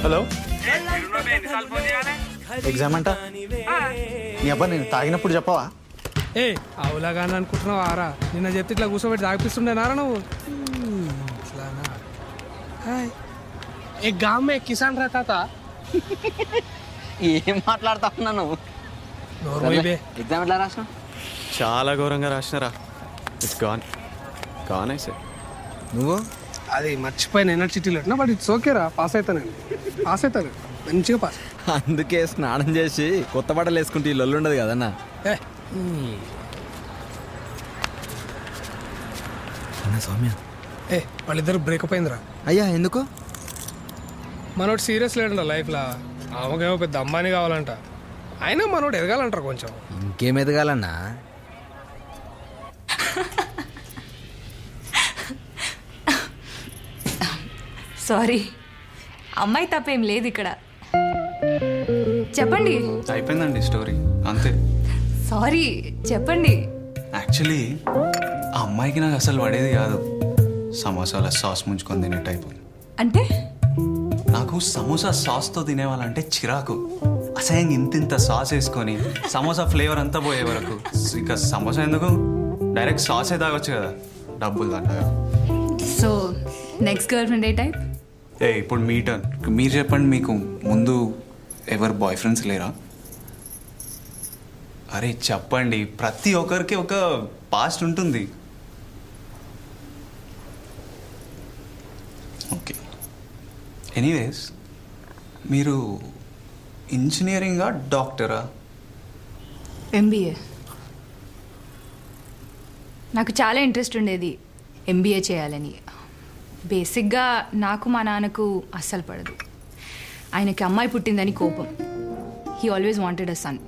Hello, exam అంట నీ అబ్బా, నేను తాగినప్పుడు చెప్పవా? ఏ అవులాగాని అనుకుంటున్నావు ఆరా? నిన్న చెప్తే ఇట్లా కూర్చోబెట్టి తాగిపిస్తుండే నారా నువ్వు. ఇట్లానా? హాయ్ ఏ గామే కిసాన్ రథాతా. ఏం మాట్లాడుతా నువ్వు? ఎగ్జామ్ ఎట్లా రాసిన? చాలా ఘోరంగా రాసినారా. ఇట్స్ గాన్ గాన్ అయితే. నువ్వు అది మర్చిపోయిన ఎనర్జిటీ లేట్నా, బట్ ఇట్స్ ఓకేరా. పాస్ అవుతాను, మంచిగా పాస్. అందుకే స్నానం చేసి కొత్త బట్టలు వేసుకుంటే ఈ లొల్లు ఉండదు కదన్న. సౌమ్య వాళ్ళిద్దరు బ్రేకప్ అయిందిరా. అయ్యా ఎందుకు? మనోడు సీరియస్ లేడంట లైఫ్లో. ఆమెకేమో పెద్ద అమ్మాయిని కావాలంట. అయినా మనోడు ఎదగాలంటారు కొంచెం. ఇంకేం ఎదగాలన్నా? సారీ, అమ్మాయి తప్పేం లేదు ఇక్కడ. చెప్పండి. అయిపోయిందండి స్టోరీ, అంతే. సారీ, చెప్పండి. యాక్చువల్లీ ఆ అమ్మాయికి నాకు అసలు పడేది కాదు. సమోసాల సాస్ ముంచుకొని తినే టైపు. అంటే నాకు సమోసా సాస్తో తినేవాళ్ళంటే చిరాకు. అసహ్యంగా ఇంత సాస్ వేసుకొని సమోసా ఫ్లేవర్ అంతా పోయే వరకు. ఇక సమోసా ఎందుకు, డైరెక్ట్ సాసే తాగొచ్చు కదా, డబ్బులు దండగా. సో నెక్స్ట్ గర్ల్ ఫ్రెండ్ ఏ టైప్? ఇప్పుడు మీ టర్న్. మీరు చెప్పండి, మీకు ముందు ఎవరు బాయ్ ఫ్రెండ్స్ లేరా? అరే చెప్పండి, ప్రతి ఒక్కరికి ఒక పాస్ట్ ఉంటుంది. ఓకే, ఎనీవేస్ మీరు ఇంజనీరింగా డాక్టరా? ఎంబీఏ. నాకు చాలా ఇంట్రెస్ట్ ఉండేది ఎంబీఏ చేయాలని. బేసిక్గా నాకు మా నాన్నకు అస్సలు పడదు. ఆయనకి అమ్మాయి పుట్టిందని కోపం. He always wanted a son.